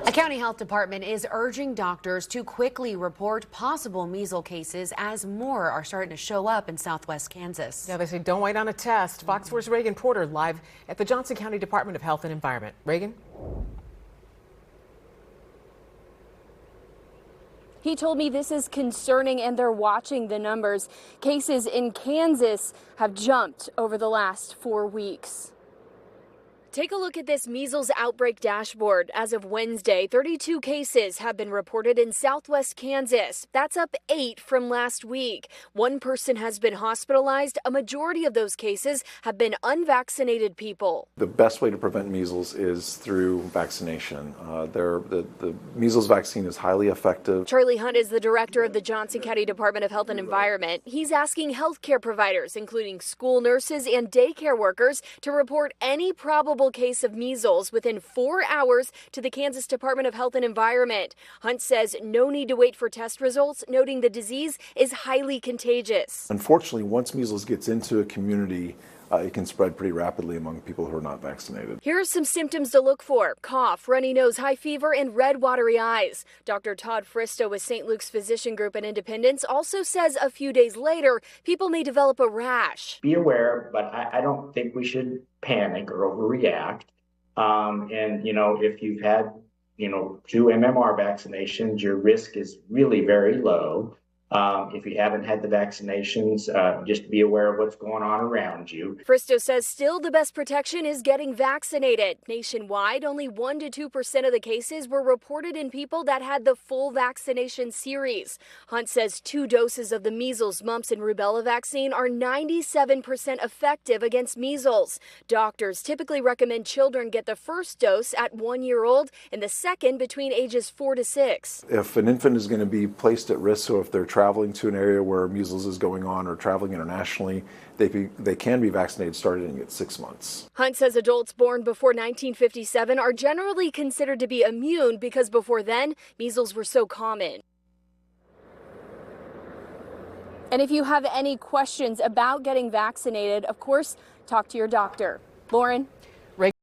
A county health department is urging doctors to quickly report possible measles cases as more are starting to show up in southwest Kansas. Yeah, they say don't wait on a test. Fox 4's Reagan Porter live at the Johnson County Department of Health and Environment. Reagan? He told me this is concerning and they're watching the numbers. Cases in Kansas have jumped over the last 4 weeks. Take a look at this measles outbreak dashboard. As of Wednesday, 32 cases have been reported in southwest Kansas. That's up 8 from last week. 1 person has been hospitalized. A majority of those cases have been unvaccinated people. The best way to prevent measles is through vaccination. The measles vaccine is highly effective. Charlie Hunt is the director of the Johnson County Department of Health and Environment. He's asking healthcare providers, including school nurses and daycare workers, to report any probable case of measles within 4 hours to the Kansas Department of Health and Environment. Hunt says no need to wait for test results, noting the disease is highly contagious. Unfortunately, once measles gets into a community, it can spread pretty rapidly among people who are not vaccinated. Here are some symptoms to look for: cough, runny nose, high fever, and red watery eyes. Dr. Todd Fristo with St. Luke's Physician Group in Independence also says a few days later, people may develop a rash. Be aware, but I don't think we should panic or overreact. If you've had, 2 MMR vaccinations, your risk is really very low. If you haven't had the vaccinations, just be aware of what's going on around you. Fristo says still the best protection is getting vaccinated. Nationwide, only 1 to 2% of the cases were reported in people that had the full vaccination series. Hunt says 2 doses of the measles, mumps, and rubella vaccine are 97% effective against measles. Doctors typically recommend children get the first dose at 1 year old and the second between ages 4 to 6. If an infant is going to be placed at risk, so if they're traveling to an area where measles is going on or traveling internationally, they can be vaccinated starting at 6 months. Hunt says adults born before 1957 are generally considered to be immune because before then, measles were so common. And if you have any questions about getting vaccinated, of course, talk to your doctor. Lauren?